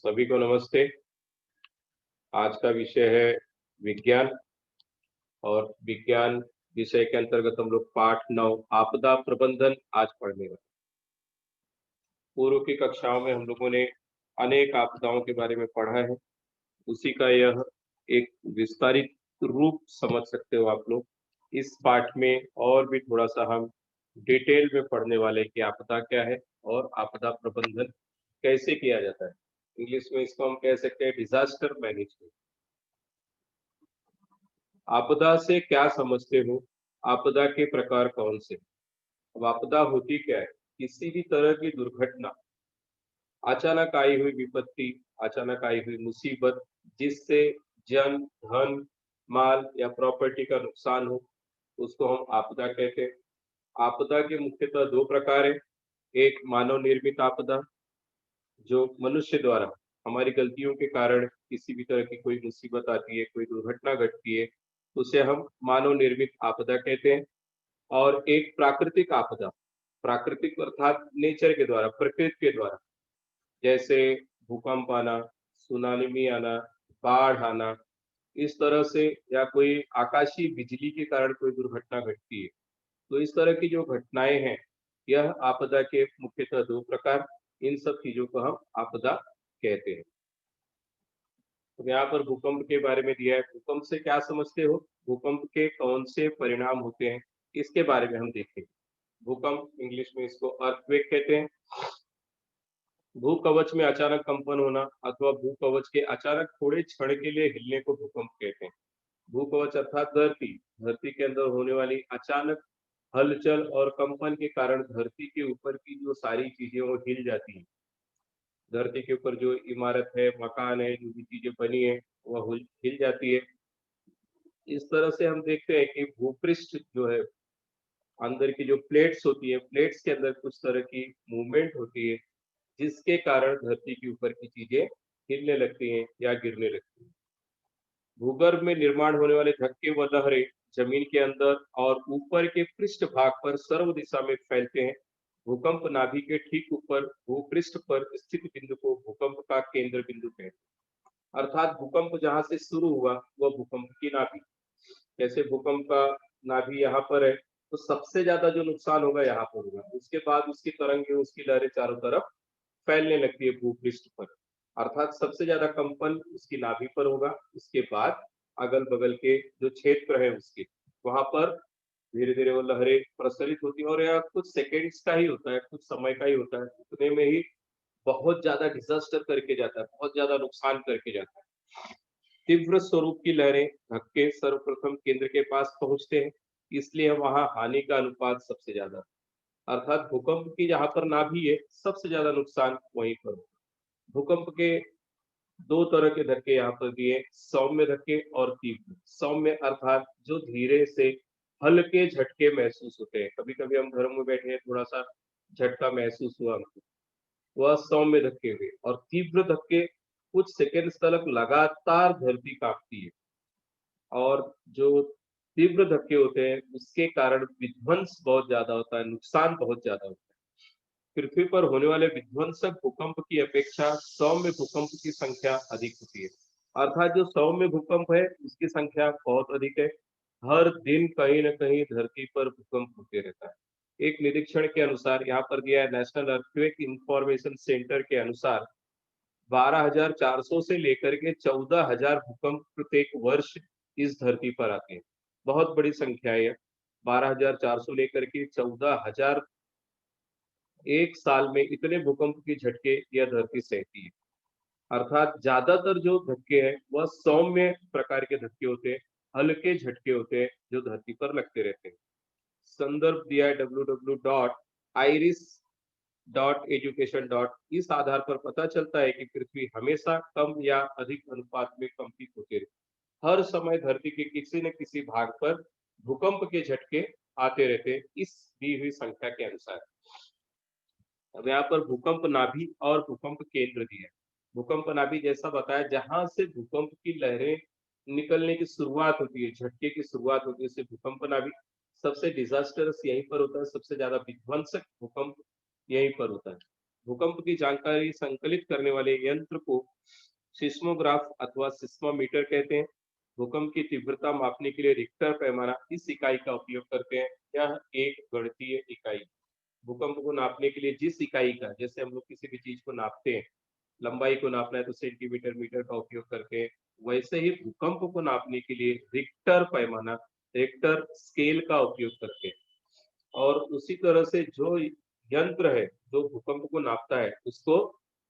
सभी को नमस्ते। आज का विषय है विज्ञान और विज्ञान विषय के अंतर्गत हम लोग पाठ 9 आपदा प्रबंधन आज पढ़ने वाले। पूर्व की कक्षाओं में हम लोगों ने अनेक आपदाओं के बारे में पढ़ा है। उसी का यह एक विस्तारित रूप समझ सकते हो आप लोग। इस पाठ में और भी थोड़ा-सा हम डिटेल में पढ़ने वाले हैं कि आपदा क्या है और आपदा प्रबंधन कैसे किया जाता है। इंग्लिश में इसको हम कह सकते हैं डिज़ास्टर मैनेजमेंट। आपदा से क्या समझते हो? आपदा के प्रकार कौन से? अब आपदा होती क्या है? किसी भी तरह की दुर्घटना, अचानक आई हुई विपत्ति, अचानक आई हुई मुसीबत जिससे जन, धन, माल या प्रॉपर्टी का नुकसान हो, उसको हम आपदा कहते हैं। आपदा के मुख्यतः 2 प्रकार हैं। एक मानव निर्मित आपदा, जो मनुष्य द्वारा हमारी गलतियों के कारण किसी भी तरह की कोई मुसीबत आती है, कोई दुर्घटना घटती है, उसे हम मानव निर्मित आपदा कहते हैं। और एक प्राकृतिक आपदा, प्राकृतिक अर्थात नेचर के द्वारा, प्रकृति के द्वारा, जैसे भूकंप आना, सुनामी आना, बाढ़ आना, इस तरह से या कोई आकाशीय बिजली के कारण कोई दुर्घटना घटती है। तो इस तरह की जो घटनाएँ हैं, यह आपदा के मुख्यतः 2 प्रकार, इन सब चीज़ों को हम आपदा कहते हैं। तो यहाँ पर भूकंप के बारे में दिया है, भूकंप से क्या समझते हो? भूकंप के कौन से परिणाम होते हैं, इसके बारे में हम देखेंगे। भूकंप इंग्लिश में इसको अर्थक्वेक कहते हैं। भूकवच में अचानक कंपन होना अथवा भूकवच के अचानक थोड़े क्षण के लिए हिलने को भूकंप कहते हैं। भूकवच अर्थात धरती, धरती के अंदर होने वाली अचानक हलचल और कंपन के कारण धरती के ऊपर की जो सारी चीजें वो हिल जाती हैं। धरती के ऊपर जो इमारत है, मकान है, जो भी चीजें बनी है, वह हिल जाती है। इस तरह से हम देखते हैं कि भूपृष्ठ जो है, अंदर की जो प्लेट्स होती है, प्लेट्स के अंदर कुछ तरह की मूवमेंट होती है, जिसके कारण धरती के ऊपर की चीजें हिलने लगती हैं या गिरने लगती हैं। भूगर्भ में निर्माण होने वाले धक्के व लहरें जमीन के अंदर और ऊपर के पृष्ठ भाग पर सर्व दिशा में फैलते हैं। भूकंप नाभि के ठीक ऊपर भूपृष्ठ पर स्थित बिंदु को भूकंप का केंद्र बिंदु कहते हैं। अर्थात भूकंप जहां से शुरू हुआ वह भूकंप की नाभि। जैसे भूकंप का नाभि यहाँ पर है, तो सबसे ज्यादा जो नुकसान होगा यहाँ पर होगा। उसके बाद उसकी तरंगे, उसकी लहरें चारों तरफ फैलने लगती है भूपृष्ठ पर। अर्थात सबसे ज्यादा कंपन उसकी नाभि पर होगा, उसके बाद अगल बगल के जो क्षेत्र है उसके, वहां पर धीरे धीरे वो लहरें प्रसरित होती है। और यह कुछ सेकेंड्स का ही होता है, कुछ समय का ही होता है, उतने में ही बहुत ज्यादा डिजास्टर करके जाता है, बहुत ज्यादा नुकसान करके जाता है। तीव्र स्वरूप की लहरें, धक्के सर्वप्रथम केंद्र के पास पहुंचते हैं, इसलिए वहां हानि का अनुपात सबसे ज्यादा है। अर्थात भूकंप की जहां पर नाभि है, सबसे ज्यादा नुकसान वहीं पर होगा। भूकंप के 2 तरह के धक्के यहाँ पर दिए, सौम्य धक्के और तीव्र। सौम्य अर्थात जो धीरे से हल्के झटके महसूस होते हैं। कभी-कभी हम घर में बैठे हैं, थोड़ा-सा झटका महसूस हुआ हमको, वह सौम्य धक्के हुए। और तीव्र धक्के कुछ सेकंड्स तक लगातार धरती काँपती है। और जो तीव्र धक्के होते हैं, उसके कारण विध्वंस बहुत ज़्यादा होता है, नुकसान बहुत ज़्यादा होता है। पृथ्वी पर होने वाले विध्वंसक भूकंप की अपेक्षा सौम्य भूकंप की संख्या अधिक होती है। अर्थात जो सौम्य भूकंप है, उसकी संख्या बहुत अधिक है। हर दिन कहीं न कहीं धरती पर भूकंप होते रहता है। एक निरीक्षण के अनुसार यहाँ पर दिया है, नेशनल अर्थक्वेक इंफॉर्मेशन सेंटर के अनुसार 12,400 से लेकर के 14,000 भूकंप प्रत्येक वर्ष इस धरती पर आते हैं। बहुत बड़ी संख्या है यह। 12,400 लेकर के 14,000 एक साल में इतने भूकंप के झटके यह धरती सहती है। अर्थात ज्यादातर जो धक्के हैं वह सौम्य प्रकार के धक्के होते हैं, हल्के झटके होते हैं जो धरती पर लगते रहते हैं। संदर्भ दिया है www.iris.education. इस आधार पर पता चलता है कि पृथ्वी हमेशा कम या अधिक अनुपात में कंपित होते रहती। हर समय धरती के किसी न किसी भाग पर भूकंप के झटके आते रहते हैं, इस दी हुई संख्या के अनुसार। अब यहाँ पर भूकंप नाभि और भूकंप केंद्र दिया है। भूकंप नाभि जैसा बताया, जहां से भूकंप की लहरें निकलने की शुरुआत होती है, झटके की शुरुआत होती है, उसे भूकंप नाभि। सबसे डिजास्टरस यहीं पर होता है, सबसे ज्यादा विध्वंसक भूकंप यहीं पर होता है। भूकंप की जानकारी संकलित करने वाले यंत्र को सिस्मोग्राफ अथवा सिस्मोमीटर कहते हैं। भूकंप की तीव्रता मापने के लिए रिक्टर पैमाना इस इकाई का उपयोग करते हैं। यह एक गणितीय इकाई, भूकंप को नापने के लिए जिस इकाई का, जैसे हम लोग किसी भी चीज को नापते हैं, लंबाई को नापना है तो सेंटीमीटर मीटर का उपयोग करते हैं, वैसे ही भूकंप को नापने के लिए रिक्टर पैमाना, रिक्टर स्केल का उपयोग करते हैं। और उसी तरह से जो यंत्र है जो भूकंप को नापता है उसको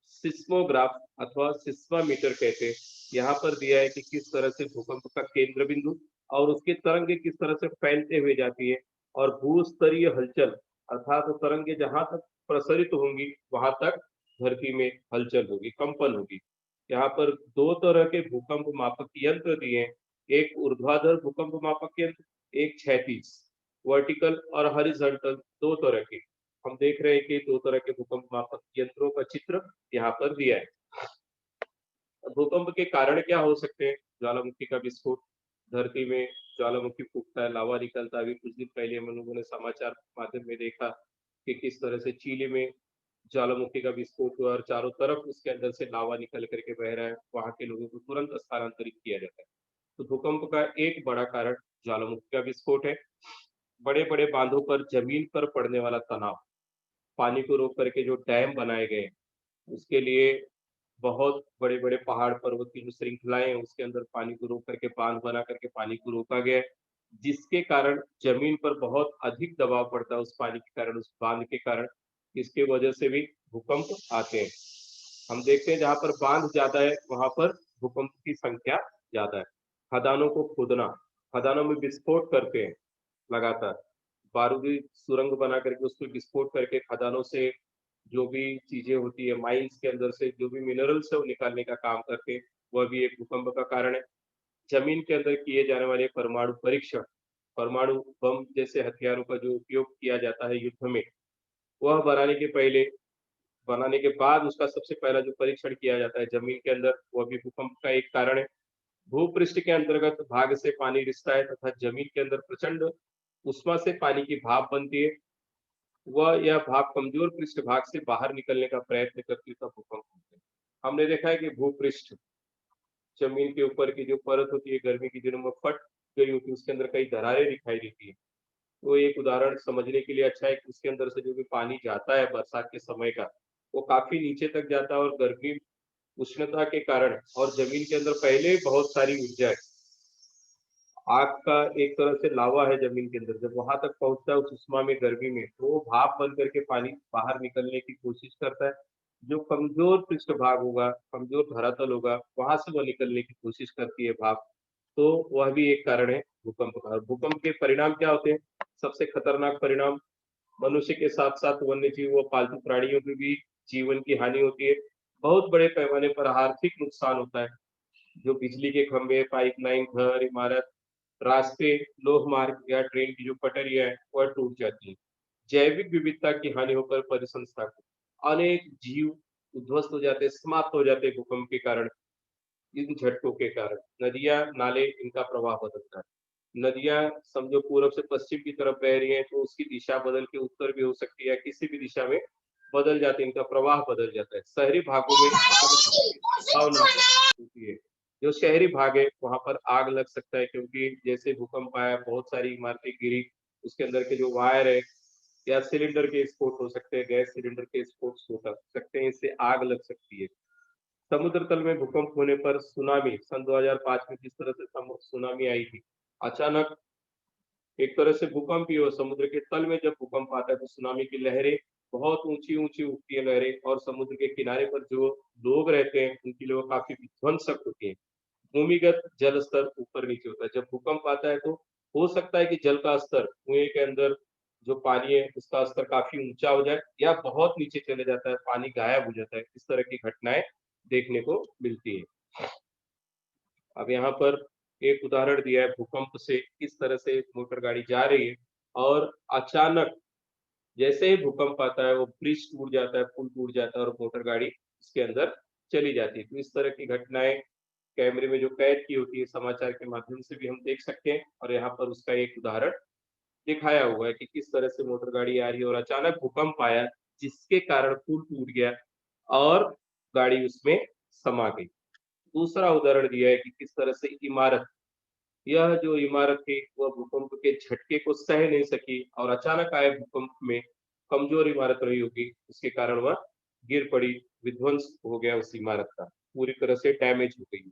सिस्मोग्राफ अथवा सिस्मामीटर कहते हैं। यहाँ पर दिया है कि किस तरह से भूकंप का केंद्र बिंदु और उसकी तरंगे किस तरह से फैलते हुए जाती है, और भूस्तरीय हलचल अर्थात तरंगे जहां तक प्रसरित होंगी वहां तक धरती में हलचल होगी, कंपन होगी। यहाँ पर दो तरह के भूकंप मापक यंत्र दिए हैं, एक ऊर्ध्वाधर भूकंप मापक यंत्र, एक क्षैतिज वर्टिकल और हॉरिजॉन्टल, दो तरह के हम देख रहे हैं कि दो तरह के भूकंप मापक यंत्रों का चित्र यहाँ पर दिया है। भूकंप के कारण क्या हो सकते हैं? ज्वालामुखी का विस्फोट, धरती में ज्वालामुखी फूटता है, लावा निकलता है। अभी कुछ दिन पहले हम लोगों ने समाचार माध्यम में देखा कि किस तरह से चिली में ज्वालामुखी का विस्फोट हुआ और चारों तरफ उसके अंदर से लावा निकल करके बह रहा है, वहां के लोगों को तुरंत स्थानांतरित किया जाता है। तो भूकंप का एक बड़ा कारण ज्वालामुखी का विस्फोट है। बड़े बड़े बांधों पर जमीन पर पड़ने वाला तनाव, पानी को रोक करके जो डैम बनाए गए उसके लिए बहुत बड़े बड़े पहाड़ पर्वत की जो श्रृंखलाएं हैं उसके अंदर पानी को रोक करके बांध बना करके पानी को रोका गया है, जिसके कारण जमीन पर बहुत अधिक दबाव पड़ता है उस पानी के कारण, उस बांध के कारण। इसके वजह से भी भूकंप आते हैं। हम देखते हैं जहां पर बांध ज्यादा है वहां पर भूकंप की संख्या ज्यादा है। खदानों को खोदना, खदानों में विस्फोट करते हैं लगातार, बारूदी सुरंग बना करके उसको विस्फोट करके खदानों से जो भी चीजें होती है, माइंस के अंदर से जो भी मिनरल्स है वो निकालने का काम करते हैं, वह भी एक भूकंप का कारण है। जमीन के अंदर किए जाने वाले परमाणु परीक्षण, परमाणु बम जैसे हथियारों का जो उपयोग किया जाता है युद्ध में, वह बनाने के बाद उसका सबसे पहला जो परीक्षण किया जाता है जमीन के अंदर, वह भी भूकंप का एक कारण है। भूपृष्ठ के अंतर्गत भाग से पानी रिसता है तथा जमीन के अंदर प्रचंड उष्मा से पानी की भाप बनती है, वह यह भाप कमजोर पृष्ठभाग से बाहर निकलने का प्रयत्न करती है तब भूकंप होते हैं। हमने देखा है कि भूपृष्ठ, जमीन के ऊपर की जो परत होती है गर्मी के दिनों में फट गई होती है, उसके अंदर कई दरारें दिखाई देती है। तो एक उदाहरण समझने के लिए अच्छा है कि उसके अंदर से जो भी पानी जाता है बरसात के समय का, वो काफी नीचे तक जाता है और गर्मी उष्णता के कारण और जमीन के अंदर पहले ही बहुत सारी ऊर्जा है, आग का एक तरह से लावा है जमीन के अंदर, जब वहां तक पहुंचता है उस उष्मा में गर्मी में तो वो भाप बन करके पानी बाहर निकलने की कोशिश करता है। जो कमजोर पृष्ठभाग होगा, कमजोर धरातल होगा, वहां से वो निकलने की कोशिश करती है भाप। तो वह भी एक कारण है भूकंप का। और भूकंप के परिणाम क्या होते हैं? सबसे खतरनाक परिणाम, मनुष्य के साथ साथ वन्य जीव व पालतू प्राणियों की भी जीवन की हानि होती है। बहुत बड़े पैमाने पर आर्थिक नुकसान होता है। जो बिजली के खंभे, पाइपलाइन, घर, इमारत, रास्ते, लोह मार्ग या ट्रेन की जो पटरियां है वह टूट जाती है। जैविक विविधता की हानि होकर परिसंस्था को अनेक जीव उध्वस्त हो जाते हैं, समाप्त हो जाते हैं भूकंप के कारण, इन झटकों के कारण। नदियां नाले इनका प्रवाह बदलता है। नदियां समझो पूर्व से पश्चिम की तरफ बह रही हैं तो उसकी दिशा बदल के उत्तर भी हो सकती है, किसी भी दिशा में बदल जाती है, इनका प्रवाह बदल जाता है। शहरी भागों में संभावना होती है। जो शहरी भाग है वहां पर आग लग सकता है, क्योंकि जैसे भूकंप आया बहुत सारी इमारतें गिरी, उसके अंदर के जो वायर है या सिलेंडर के स्फोट हो सकते हैं, गैस सिलेंडर के स्फोट हो सकते हैं, इससे आग लग सकती है। समुद्र तल में भूकंप होने पर सुनामी, सन 2005 में जिस तरह से सुनामी आई थी, अचानक एक तरह से भूकंप ही हो, समुद्र के तल में जब भूकंप आता है तो सुनामी की लहरें बहुत ऊंची ऊंची उठती है लहरें, और समुद्र के किनारे पर जो लोग रहते हैं उनके लिए वो काफी विध्वंसक होती है। भूमिगत जल स्तर ऊपर नीचे होता है। जब भूकंप आता है तो हो सकता है कि जल का स्तर, कुएं के अंदर जो पानी है उसका स्तर काफी ऊंचा हो जाए या बहुत नीचे चले जाता है, पानी गायब हो जाता है। इस तरह की घटनाएं देखने को मिलती है। अब यहाँ पर एक उदाहरण दिया है भूकंप से किस तरह से मोटर गाड़ी जा रही है और अचानक जैसे ही भूकंप आता है वो ब्रिज टूट जाता है, पुल टूट जाता है और मोटर गाड़ी इसके अंदर चली जाती है। तो इस तरह की घटनाएं कैमरे में जो कैद की होती है समाचार के माध्यम से भी हम देख सकते हैं, और यहाँ पर उसका एक उदाहरण दिखाया हुआ है कि किस तरह से मोटर गाड़ी आ रही है और अचानक भूकंप आया, जिसके कारण पुल टूट गया और गाड़ी उसमें समा गई। दूसरा उदाहरण दिया है कि किस तरह से इमारत, यह जो इमारत थी वह भूकंप के झटके को सह नहीं सकी और अचानक आए भूकंप में कमजोर इमारत रही होगी, उसके कारण वह गिर पड़ी, विध्वंस हो गया उस इमारत का, पूरी तरह से डैमेज हो गई।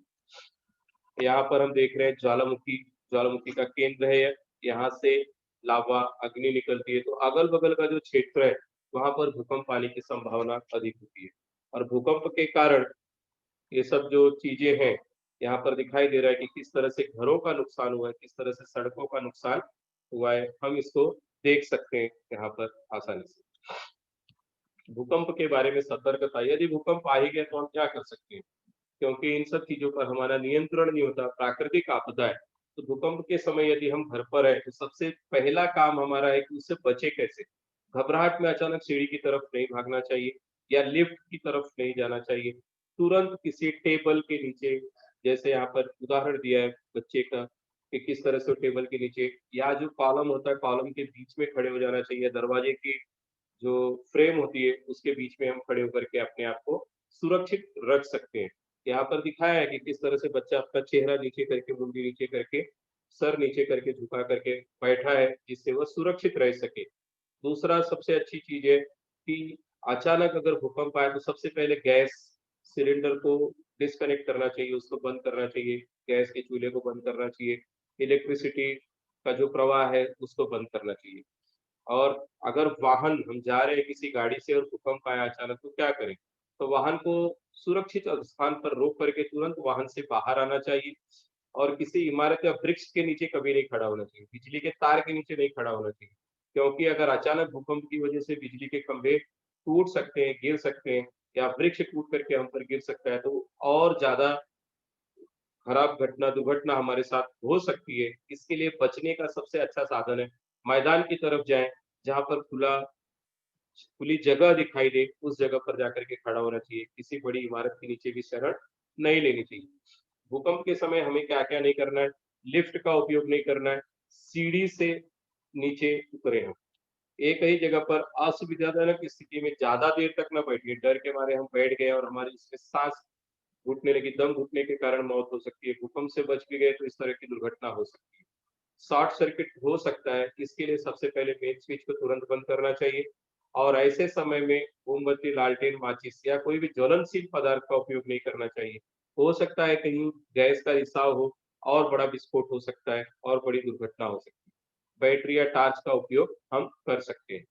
यहाँ पर हम देख रहे हैं ज्वालामुखी, ज्वालामुखी का केंद्र है यह, यहाँ से लावा अग्नि निकलती है, तो अगल-बगल का जो क्षेत्र है, वहाँ पर भूकंप आने की संभावना अधिक होती है। और भूकंप के कारण ये सब जो चीजें हैं, यहाँ पर दिखाई दे रहा है कि किस तरह से घरों का नुकसान हुआ है, किस तरह से सड़कों का नुकसान हुआ है, हम इसको देख सकते हैं यहाँ पर आसानी से। भूकंप के बारे में सतर्कता, यदि भूकंप आ ही गया तो हम क्या कर सकते हैं? क्योंकि इन सब चीजों पर हमारा नियंत्रण नहीं होता, प्राकृतिक आपदा है। तो भूकंप के समय यदि हम घर पर हैं, तो सबसे पहला काम हमारा है कि उससे बचे कैसे? घबराहट में अचानक सीढ़ी की तरफ नहीं भागना चाहिए या लिफ्ट की तरफ नहीं जाना चाहिए। तुरंत किसी टेबल के नीचे, जैसे यहाँ पर उदाहरण दिया है बच्चे का, कि किस तरह से वो टेबल के नीचे या जो कॉलम होता है, कॉलम के बीच में खड़े हो जाना चाहिए, दरवाजे की जो फ्रेम होती है उसके बीच में हम खड़े होकर के अपने आप को सुरक्षित रख सकते हैं। यहाँ पर दिखाया है कि किस तरह से बच्चा अपना चेहरा नीचे करके, मुंडी नीचे करके, सर नीचे करके, झुका करके बैठा है, जिससे वह सुरक्षित रह सके। दूसरा सबसे अच्छी चीज है कि अचानक अगर भूकंप आए तो सबसे पहले गैस सिलेंडर को डिस्कनेक्ट करना चाहिए, उसको बंद करना चाहिए, गैस के चूल्हे को बंद करना चाहिए, इलेक्ट्रिसिटी का जो प्रवाह है उसको बंद करना चाहिए। और अगर वाहन हम जा रहे हैं किसी गाड़ी से और भूकंप आया अचानक तो क्या करें? तो वाहन को सुरक्षित स्थान पर रोक करके तुरंत वाहन से बाहर आना चाहिए और किसी इमारत या वृक्ष के नीचे कभी नहीं खड़ा होना चाहिए, बिजली के तार के नीचे नहीं खड़ा होना चाहिए। क्योंकि अगर अचानक भूकंप की वजह से बिजली के खंभे टूट सकते हैं, गिर सकते हैं या वृक्ष टूट करके हम पर गिर सकता है, तो और ज़्यादा खराब घटना, दुर्घटना हमारे साथ हो सकती है। इसके लिए बचने का सबसे अच्छा साधन है, मैदान की तरफ जाएँ, जहाँ पर खुली जगह दिखाई दे, उस जगह पर जाकर के खड़ा होना चाहिए। किसी बड़ी इमारत के नीचे भी शरण नहीं लेनी चाहिए। भूकंप के समय हमें क्या-क्या नहीं करना है, लिफ्ट का उपयोग नहीं करना है, सीढ़ी से नीचे उतरे हम। एक ही जगह पर असुविधाजनक स्थिति में ज़्यादा देर तक ना बैठिए, डर के मारे हम बैठ गए और हमारी इसमें साँस घुटने लगी, दम घुटने के कारण मौत हो सकती है। भूकंप से बच भी गए तो इस तरह की दुर्घटना हो सकती है। शॉर्ट सर्किट हो सकता है, इसके लिए सबसे पहले मेन स्विच को तुरंत बंद करना चाहिए और ऐसे समय में मोमबत्ती, लालटेन, माचिस या कोई भी ज्वलनशील पदार्थ का उपयोग नहीं करना चाहिए। हो सकता है कहीं गैस का रिसाव हो और बड़ा विस्फोट हो सकता है और बड़ी दुर्घटना हो सकती है। बैटरी या टॉर्च का उपयोग हम कर सकते हैं।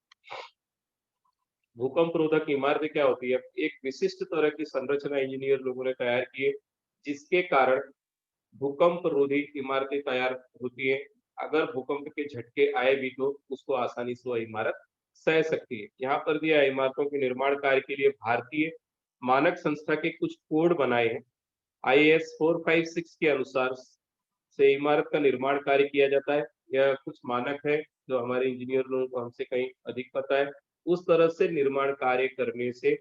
भूकंप रोधक इमारतें क्या होती है? एक विशिष्ट तरह की संरचना इंजीनियर लोगों ने तैयार की है, जिसके कारण भूकंप रोधी इमारतें तैयार होती हैं। अगर भूकंप के झटके आए भी तो उसको आसानी से वह इमारत सह सकती है। यहाँ पर दिया है इमारतों के निर्माण कार्य के लिए भारतीय मानक संस्था के कुछ कोड बनाए हैं। आईएएस 456 के अनुसार से इमारत का निर्माण कार्य किया जाता है। यह कुछ मानक है जो हमारे इंजीनियर लोगों को हमसे कहीं अधिक पता है। उस तरह से निर्माण कार्य करने से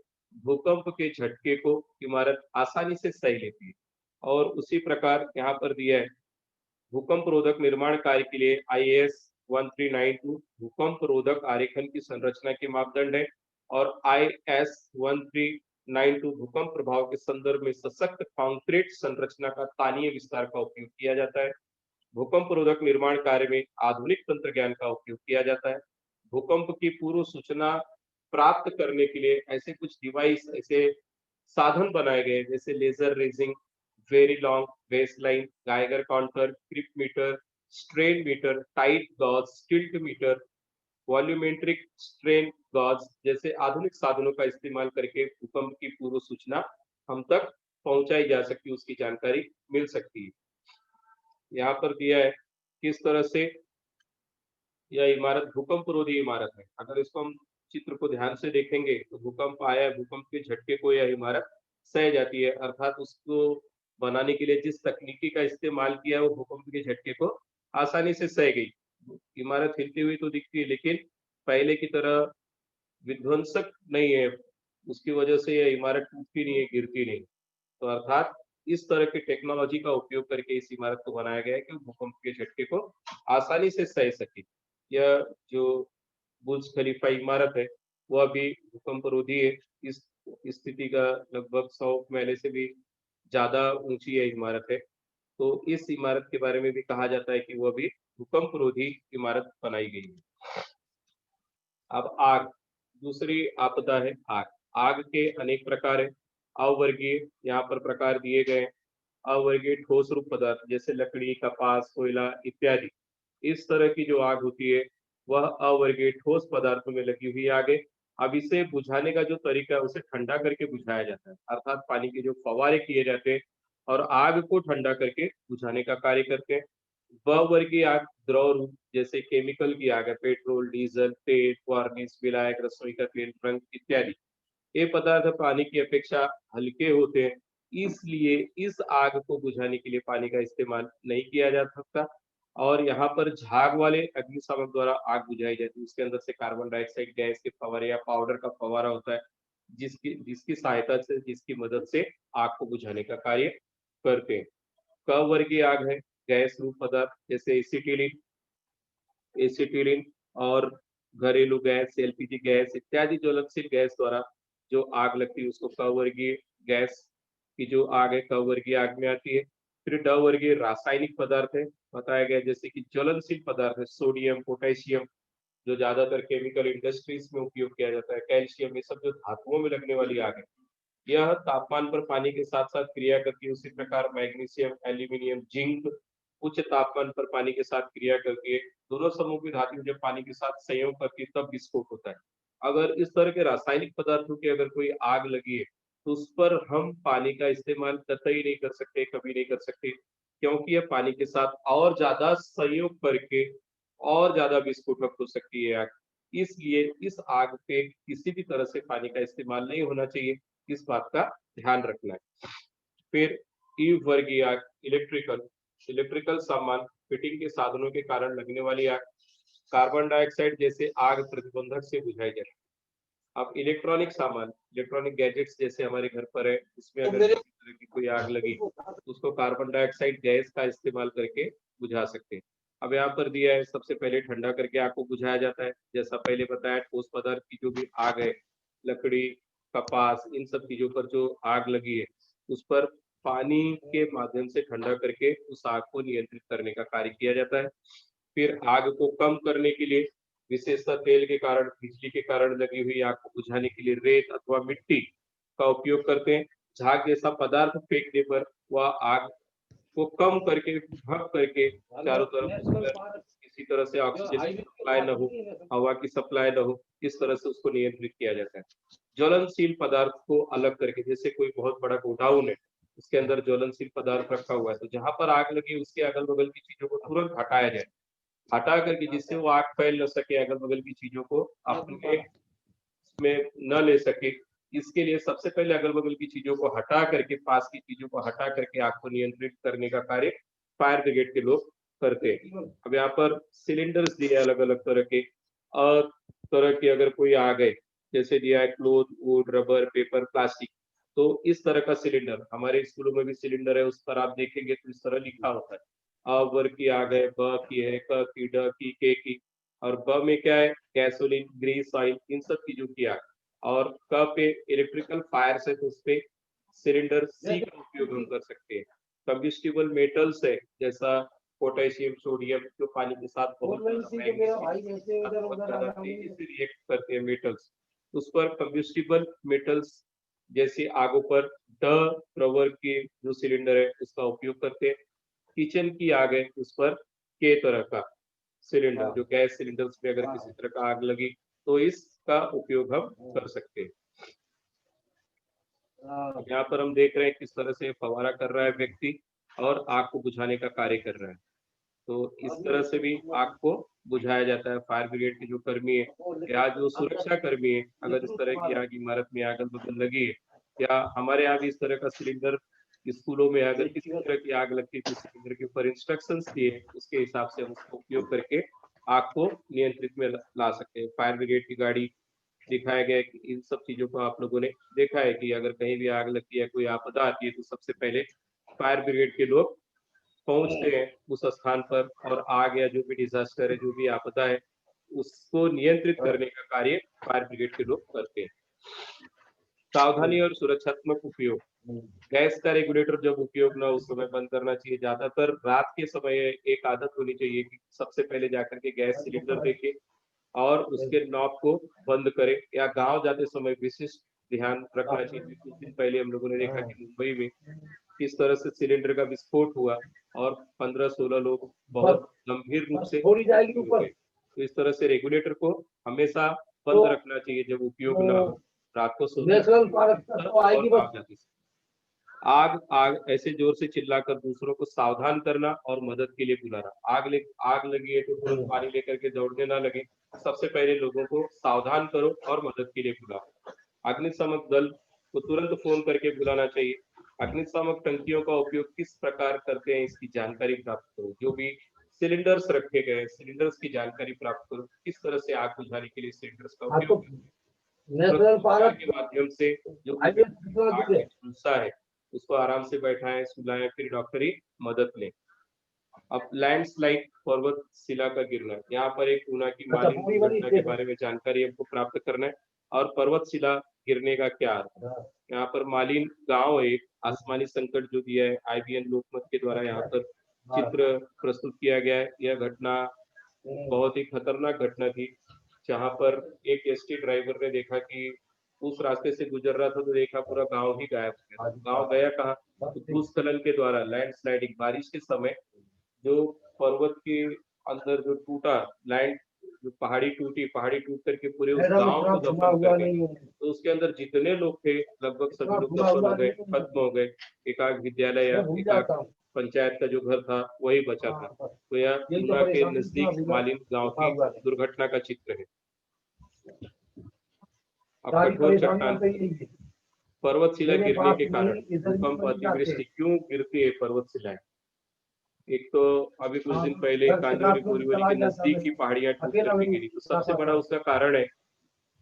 भूकंप के झटके को इमारत आसानी से सह लेती है। और उसी प्रकार यहाँ पर दिया है भूकंप रोधक निर्माण कार्य के लिए आईएएस 1392 भूकंप रोधक आरेखन की संरचना के मापदंड है और आईएस 1392 भूकंप प्रभाव के संदर्भ में सशक्त कंक्रीट संरचना का तानीय विस्तार का उपयोग किया जाता है। भूकंप रोधक निर्माण कार्य में आधुनिक तंत्र ज्ञान का उपयोग किया जाता है। भूकंप की पूर्व सूचना प्राप्त करने के लिए ऐसे कुछ डिवाइस, ऐसे साधन बनाए गए हैं, जैसे laser ranging, very long baseline, Geiger counter, creep meter, strain meter, tide gauge, tilt meter, volumetric strain gauge जैसे आधुनिक साधनों का इस्तेमाल करके भूकंप की पूर्व सूचना हम तक पहुंचाई जा सकती है, उसकी जानकारी मिल सकती है। यहाँ पर दिया है किस तरह से यह इमारत भूकंप रोधी इमारत है। अगर इसको हम चित्र को ध्यान से देखेंगे तो भूकंप आया है, भूकंप के झटके को यह इमारत सह जाती है, अर्थात उसको बनाने के लिए जिस तकनीकी का इस्तेमाल किया है वो भूकंप के झटके को आसानी से सह गई। इमारत हिलती हुई तो दिखती है लेकिन पहले की तरह विध्वंसक नहीं है, उसकी वजह से यह इमारत टूटती नहीं है, गिरती नहीं। तो अर्थात इस तरह की टेक्नोलॉजी का उपयोग करके इस इमारत को बनाया गया है कि वो भूकंप के झटके को आसानी से सह सके। यह जो बुर्ज खलीफा इमारत है, वह भी भूकंपरोधी है। इस स्थिति का लगभग 100 महले से भी ज़्यादा ऊँची यह इमारत है। तो इस इमारत के बारे में भी कहा जाता है कि वह भी भूकंपरोधी इमारत बनाई गई है। अब आग, दूसरी आपदा है आग। आग के अनेक प्रकार हैं। अवर्गीय यहाँ पर प्रकार दिए गए हैं। अवर्गीय ठोस रूप पदार्थ जैसे लकड़ी, कपास, कोयला इत्यादि। इस तरह की जो आग होती है, वह अवर्गीय ठोस पदार्थों में लगी हुई आग है। अब इसे बुझाने का जो तरीका है, उसे ठंडा करके बुझाया जाता है। अर्थात पानी के जो फव्वारे किए जाते हैं और आग को ठंडा करके बुझाने का कार्य करते हैं। ब-वर्गीय आग द्रव रूप जैसे केमिकल की आग है, पेट्रोल, डीजल, तेल, वार्निश, विलायक, रसोई का तेल, रंग इत्यादि। ये पदार्थ पानी की अपेक्षा हल्के होते हैं, इसलिए इस आग को बुझाने के लिए पानी का इस्तेमाल नहीं किया जा सकता। और यहाँ पर झाग वाले अग्निशामक द्वारा आग बुझाई जाती है। उसके अंदर से कार्बन डाइऑक्साइड गैस के फव्वारे या पाउडर का फव्वारा होता है, जिसकी जिसकी सहायता से, जिसकी मदद से आग को बुझाने का कार्य करते हैं। क वर्गीय आग है, गैस रूप पदार्थ जैसे एसिटिलीन एसिटिलीन और घरेलू गैस, एलपीजी गैस इत्यादि ज्वलनशील गैस द्वारा जो आग लगती है, उसको क वर्गीय गैस की जो आग है, क वर्गीय आग में आती है। फिर ड वर्गीय रासायनिक पदार्थ है, बताया गया जैसे कि ज्वलनशील पदार्थ है, सोडियम, पोटेशियम, जो ज्यादातर केमिकल इंडस्ट्रीज में उपयोग किया जाता है, कैल्शियम, ये सब जो धातुओं में लगने वाली आग है। यह तापमान पर पानी के साथ-साथ क्रिया करती है। उसी प्रकार मैग्नीशियम, एल्यूमीनियम, जिंक उच्च तापमान पर पानी के साथ क्रिया करती है। दोनों समूह की धातु जब पानी के साथ संयोग करती है, तब विस्फोट होता है। अगर इस तरह के रासायनिक पदार्थों की अगर कोई आग लगी है, तो उस पर हम पानी का इस्तेमाल कतई नहीं कर सकते, कभी नहीं कर सकते, क्योंकि यह पानी के साथ और ज़्यादा संयोग करके और ज़्यादा विस्फोटक हो सकती है आग। इसलिए इस आग पे किसी भी तरह से पानी का इस्तेमाल नहीं होना चाहिए, इस बात का ध्यान रखना है। फिर ई वर्गीय आग, इलेक्ट्रिकल इलेक्ट्रिकल सामान, फिटिंग के साधनों के कारण लगने वाली आग, कार्बन डाइऑक्साइड जैसे आग प्रतिबंधक से बुझाई जाती है। अब इलेक्ट्रॉनिक सामान, इलेक्ट्रॉनिक गैजेट्स जैसे हमारे घर पर है, उसमें अगर किसी तरह की कोई आग लगी, तो उसको कार्बन डाइऑक्साइड गैस का इस्तेमाल करके बुझा सकते हैं। अब यहाँ पर दिया है, सबसे पहले ठंडा करके आग को बुझाया जाता है। जैसा पहले बताया, ठोस पदार्थ की जो भी आग है, लकड़ी, कपास, इन सब चीजों पर जो आग लगी है, उस पर पानी के माध्यम से ठंडा करके उस आग को नियंत्रित करने का कार्य किया जाता है। फिर आग को कम करने के लिए, विशेषतः तेल के कारण, बिजली के कारण लगी हुई आग को बुझाने के लिए रेत अथवा मिट्टी का उपयोग करते हैं। झाग जैसा पदार्थ फेंकने पर वह आग को कम करके, ढक करके चारों तरफ उस पर किसी तरह से ऑक्सीजन की सप्लाई न हो, हवा की सप्लाई न हो, इस तरह से उसको नियंत्रित किया जाता है। ज्वलनशील पदार्थ को अलग करके, जैसे कोई बहुत बड़ा गोडाउन है, उसके अंदर ज्वलनशील पदार्थ रखा हुआ है, तो जहाँ पर आग लगी उसके अगल-बगल की चीज़ों को तुरंत हटाया जाए। हटा करके, जिससे वो आग फैल न सके, अगल-बगल की चीज़ों को अपने में न ले सके, इसके लिए सबसे पहले अगल-बगल की चीज़ों को हटा करके, पास की चीज़ों को हटा करके आग को नियंत्रित करने का कार्य फायर ब्रिगेड के लोग करते हैं। अब यहाँ पर सिलिंडर्स दिए हैं अलग-अलग तरह के, तरह की अगर कोई आग है, जैसे दिया है cloth, would, rubber, paper, plastic, तो इस तरह का सिलिंडर, हमारे स्कूलों में भी सिलिंडर है, उस पर आप देखेंगे तो इस तरह लिखा होता है। अ वर की आग है, ब की है, क की, ड की, के की, और ब में क्या है, गैसोलीन, ग्रीस, ऑयल, इन सब चीज़ों की आग। और क पे इलेक्ट्रिकल फायर्स है, तो उसपे सिलिंडर सी का उपयोग हम कर सकते हैं। कंबस्टिबल मेटल्स है, जैसा पोटेशियम, सोडियम, जो पानी के साथ बहुत ज़्यादा मैग्नीशियम के साथ बहुत ज़्यादा तेज़ी से रिएक्ट करते हैं मेटल्स, उस पर कंबस्टिबल मेटल्स जैसी आगों पर ड रबर के जो सिलिंडर है, उसका उपयोग करते हैं। किचन की आग है, उस पर के तरह का सिलेंडर, जो गैस सिलेंडर्स पे अगर किसी तरह का आग लगी, तो इसका उपयोग हम कर सकते हैं। अब यहाँ पर हम देख रहे हैं किस तरह से फव्वारा कर रहा है व्यक्ति और आग को बुझाने का कार्य कर रहा है। तो इस तरह से भी आग को बुझाया जाता है। फायर ब्रिगेड के जो कर्मी है या जो सुरक्षा कर्मी है, अगर इस तरह की आग इमारत में अगल-बगल लगी है, या हमारे यहाँ भी इस तरह का सिलेंडर स्कूलों में अगर किसी तरह की आग लगती है, तो सिलेंडर के ऊपर इंस्ट्रक्शंस दिए हैं, उसके हिसाब से हम उसका उपयोग करके आग को नियंत्रित में ला सकते हैं। फायर ब्रिगेड की गाड़ी दिखाया गया है कि इन सब चीज़ों को आप लोगों ने देखा है कि अगर कहीं भी आग लगती है, कोई आपदा आती है, तो सबसे पहले फायर ब्रिगेड के लोग पहुँचते हैं उस स्थान पर, और आग या जो भी डिज़ास्टर है, जो भी आपदा है, उसको नियंत्रित करने का कार्य फायर ब्रिगेड के लोग करते हैं। सावधानी और सुरक्षात्मक उपयोग। गैस का रेगुलेटर जब उपयोग ना उस समय बंद करना चाहिए। ज्यादातर रात के समय एक आदत होनी चाहिए कि सबसे पहले जाकर के गैस सिलेंडर देखें और उसके नॉब को बंद करें, या गांव जाते समय विशिष्ट ध्यान रखना चाहिए। कुछ दिन पहले हम लोगों ने देखा कि मुंबई में किस तरह से सिलेंडर का विस्फोट हुआ और 15-16 लोग बहुत गंभीर रूप से घायल हो गए। तो इस तरह से रेगुलेटर को हमेशा बंद रखना चाहिए जब उपयोग ना हो। रात को सोते और आग जाती समय। आग आग ऐसे जोर से चिल्लाकर दूसरों को सावधान करना और मदद के लिए बुलाना। आग लगी है तो तुरंत पानी लेकर के दौड़ने ना लगे। सबसे पहले लोगों को सावधान करो और मदद के लिए बुलाओ। अग्निशामक दल को तुरंत फोन करके बुलाना चाहिए। अग्निशामक टंकियों का उपयोग किस प्रकार करते हैं इसकी जानकारी प्राप्त करो। जो भी सिलेंडर्स रखे गए सिलेंडर्स की जानकारी प्राप्त करो, किस तरह से आग बुझाने के लिए सिलेंडर्स का उपयोग नेशनल पार्क के माध्यम से जो आग में झुलसा है उसको आराम से बैठाएं, सुलाएं, फिर डॉक्टरी मदद लें। अब लैंडस्लाइड पर्वत शिला का गिरना, यहाँ पर एक ऊना की मालिन दुर्घटना के बारे में जानकारी हमको प्राप्त करना है। और पर्वत शिला गिरने का क्या अर्थ है। यहाँ पर मालिन गांव एक आसमानी संकट जो दिया है IBN लोकमत के द्वारा यहाँ पर चित्र प्रस्तुत किया गया है। यह घटना बहुत ही खतरनाक घटना थी, जहां पर एक ST ड्राइवर ने देखा कि उस रास्ते से गुजर रहा था तो देखा पूरा गांव ही गायब हो गया। गांव गया कहाँ, तो भूस्खलन के द्वारा लैंडस्लाइडिंग बारिश के समय जो पर्वत के अंदर जो टूटा लैंड, जो पहाड़ी टूट करके पूरे उस गांव को दफन कर गई। तो उसके अंदर जितने लोग थे लगभग सभी लोग दफन हो गए, खत्म हो गए। एकाक विद्यालय या एकाक पंचायत का जो घर था वही बचा था। तो यह ऊना के नजदीक मालिन गांव की दुर्घटना का चित्र है। अब कठोर चट्टान पर्वत शिला गिरने के कारण भूकंप अतिवृष्टि क्यों गिरती है पर्वत शिलाएं। एक तो अभी कुछ दिन पहले कांजौरी बोरीवली के नजदीक की पहाड़ियां टूट करके गिरी, तो सबसे बड़ा उसका कारण है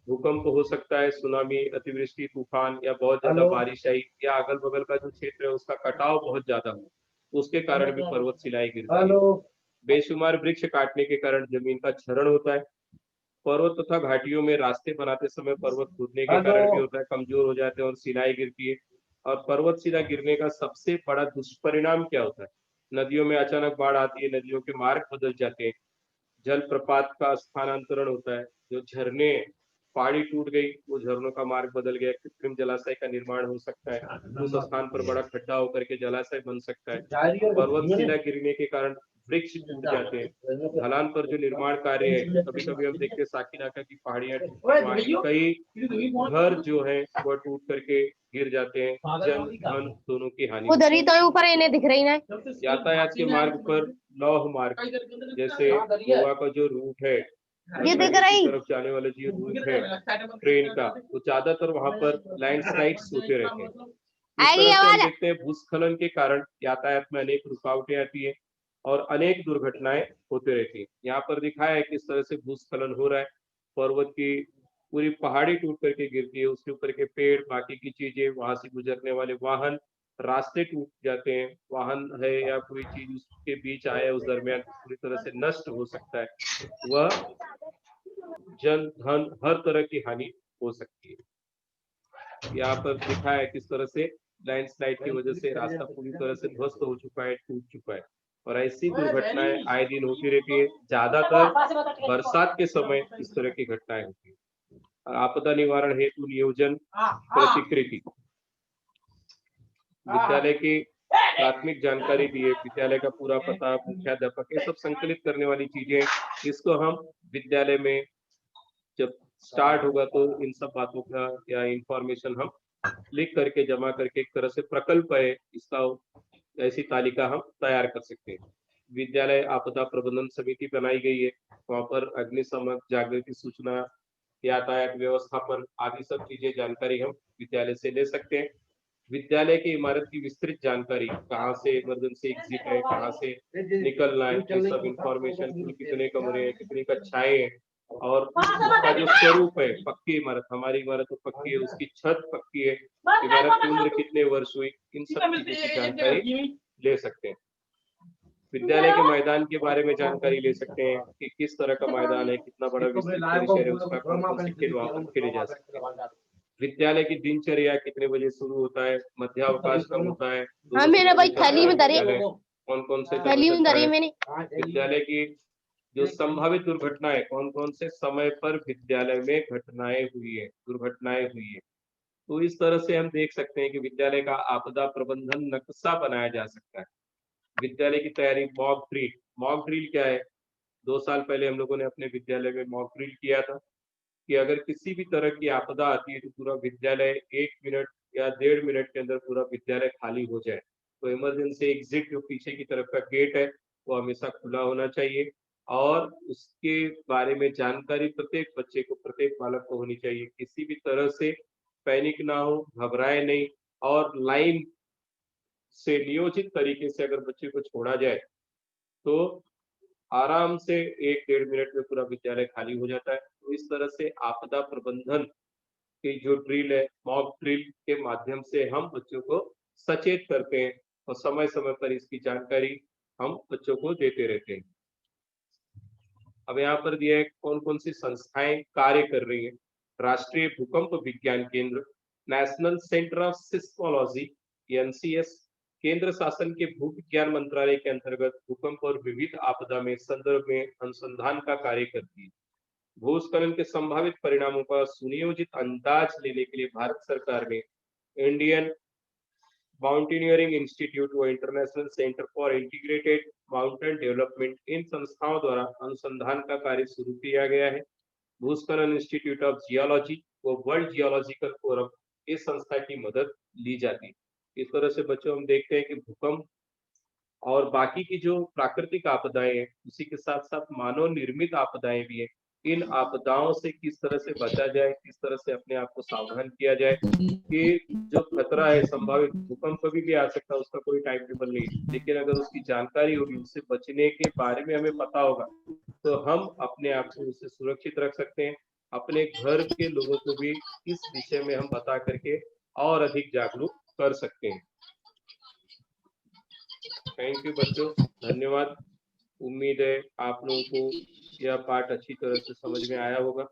भूकंप हो सकता है, सुनामी, अतिवृष्टि, तूफान या बहुत ज्यादा बारिश आई, या अगल बगल का जो क्षेत्र है उसका कटाव बहुत ज्यादा हो, उसके कारण भी पर्वत शिलाएं गिरती है। बेशुमार वृक्ष काटने के कारण जमीन का क्षरण होता है। पर्वत तथा घाटियों में रास्ते बनाते समय पर्वत कूदने के कारण भी होता है, कमजोर हो जाते हैं और शिलाएं गिरती है। और पर्वत शिला गिरने का सबसे बड़ा दुष्परिणाम क्या होता है। नदियों में अचानक बाढ़ आती है, नदियों के मार्ग बदल जाते हैं, जल प्रपात का स्थानांतरण होता है, जो झरने पहाड़ी टूट गई वो झरनों का मार्ग बदल गया, कृत्रिम जलाशय का निर्माण हो सकता है, उस स्थान पर बड़ा खड्डा होकर के जलाशय बन सकता है। पर्वत शिला गिरने के कारण वृक्ष टूट जाते हैं। ढलान पर जो निर्माण कार्य है, कभी कभी हम देखते हैं साकिनाका की पहाड़ियां कई घर जो है वह टूट करके गिर जाते हैं, जन धन दोनों की हानि। उधर ही तो ऊपर इन्हें दिख रही ना। यातायात के मार्ग पर लौह मार्ग, जैसे गोवा का जो रूट है, ये दिख रही तरफ जाने वाला जो रूट है ट्रेन का, तो ज्यादातर वहां पर लैंडस्लाइड्स होते रहते हैं। इस आएगी तरह से हम आवाज। देखते हैं भूस्खलन के कारण यातायात में अनेक रुकावटें आती है और अनेक दुर्घटनाएं होते रहती है। यहाँ पर दिखाया है किस तरह से भूस्खलन हो रहा है। पर्वत की पूरी पहाड़ी टूट करके गिरती है, उसके ऊपर के पेड़, बाकी की चीजें, वहां से गुजरने वाले वाहन, रास्ते टूट जाते हैं। वाहन है या कोई चीज उसके बीच आए उस दरमियान पूरी तरह से नष्ट हो सकता है। वह जन धन हर तरह की हानि हो सकती है। यहाँ पर दिखाया है किस तरह से लैंडस्लाइड की वजह से रास्ता पूरी तरह से ध्वस्त हो चुका है, टूट चुका है। और ऐसी दुर्घटनाएं आए दिन होती रहती है। ज्यादातर बरसात के समय इस तरह की घटनाएं होती है। आपदा निवारण हेतु नियोजन प्रतिकृति, विद्यालय की प्राथमिक जानकारी दी है, विद्यालय का पूरा पता, मुख्याध्यापक, ये सब संकलित करने वाली चीजें, इसको हम विद्यालय में जब स्टार्ट होगा तो इन सब बातों का या इंफॉर्मेशन हम लिख करके जमा करके एक तरह से प्रकल्प है इसका, ऐसी तालिका हम तैयार कर सकते हैं। विद्यालय आपदा प्रबंधन समिति बनाई गई है, वहां पर अग्निशमन, जागृति सूचना, यातायात व्यवस्थापन आदि सब चीजें जानकारी हम विद्यालय से ले सकते हैं। विद्यालय की इमारत की विस्तृत जानकारी, कहाँ से इमरजेंसी एग्जिट है, कहाँ से निकलना है, ये सब इंफॉर्मेशन, कितने कमरे हैं, कितनी कक्षाएं हैं, और उसका जो स्वरूप है, पक्की इमारत, हमारी इमारत तो पक्की है, उसकी छत पक्की है, इमारत की उम्र कितने वर्ष हुई, इन सब चीजों की जानकारी ले सकते हैं। विद्यालय के मैदान के बारे में जानकारी ले सकते हैं कि किस तरह का मैदान है, कितना बड़ा विस्तृत परिसर है उसका, कौन कौन से खेल वहां पर खेले जा सकते हैं। विद्यालय की दिनचर्या कितने बजे शुरू होता है, मध्यावकाश कब होता है, हाँ दोनों मेरा समय भाई चलता थैली है में धरी, विद्यालय, कौन कौन से चल थैली में सकता धरी है। मैंने। विद्यालय की जो संभावित दुर्घटनाएं, कौन कौन से समय पर विद्यालय में दुर्घटनाएं हुई है। तो इस तरह से हम देख सकते हैं कि विद्यालय का आपदा प्रबंधन नक्शा बनाया जा सकता है। विद्यालय की तैयारी, मॉक ड्रिल क्या है? 2 साल पहले हम लोगों ने अपने विद्यालय में मॉक ड्रिल किया था कि अगर किसी भी तरह की आपदा आती है तो पूरा विद्यालय 1 मिनट या 1.5 मिनट के अंदर पूरा विद्यालय खाली हो जाए। तो इमरजेंसी एग्जिट जो पीछे की तरफ का गेट है वो हमेशा खुला होना चाहिए और उसके बारे में जानकारी प्रत्येक बच्चे को, प्रत्येक बालक को होनी चाहिए। किसी भी तरह से पैनिक ना हो, घबराए नहीं और लाइन से नियोजित तरीके से अगर बच्चे को छोड़ा जाए तो आराम से 1-1.5 मिनट में पूरा विद्यालय खाली हो जाता है। तो इस तरह से आपदा प्रबंधन की जो ड्रिल है, मॉक ड्रिल के माध्यम से हम बच्चों को सचेत करते हैं और समय समय पर इसकी जानकारी हम बच्चों को देते रहते हैं। अब यहाँ पर दिया है कौन कौन सी संस्थाएं कार्य कर रही है। राष्ट्रीय भूकंप विज्ञान केंद्र, national centre of seismology NCS, केंद्र शासन के भू विज्ञान मंत्रालय के अंतर्गत भूकंप और विविध आपदा में संदर्भ में अनुसंधान का कार्य करती है। भूस्खलन के संभावित परिणामों का सुनियोजित अंदाज लेने के लिए भारत सरकार ने इंडियन माउंटेनियरिंग इंस्टीट्यूट व international centre for integrated mountain development, इन संस्थाओं द्वारा अनुसंधान का कार्य शुरू किया गया है। भूस्खलन इंस्टीट्यूट ऑफ जियोलॉजी व वर्ल्ड जियोलॉजिकल फोरम, इस संस्था की मदद ली जाती है। इस तरह से बच्चों हम देखते हैं कि भूकंप और बाकी की जो प्राकृतिक आपदाएं हैं उसी के साथ साथ मानव निर्मित आपदाएं भी हैं। इन आपदाओं से किस तरह से बचा जाए, किस तरह से अपने आप को सावधान किया जाए कि जो खतरा है, संभावित भूकंप कभी भी आ सकता है, उसका कोई टाइम टेबल नहीं, लेकिन अगर उसकी जानकारी होगी, उससे बचने के बारे में हमें पता होगा तो हम अपने आप को उससे सुरक्षित रख सकते हैं। अपने घर के लोगों को भी इस विषय में हम बता करके और अधिक जागरूक कर सकते हैं। थैंक यू बच्चों, धन्यवाद। उम्मीद है आप लोगों को यह पाठ अच्छी तरह से समझ में आया होगा।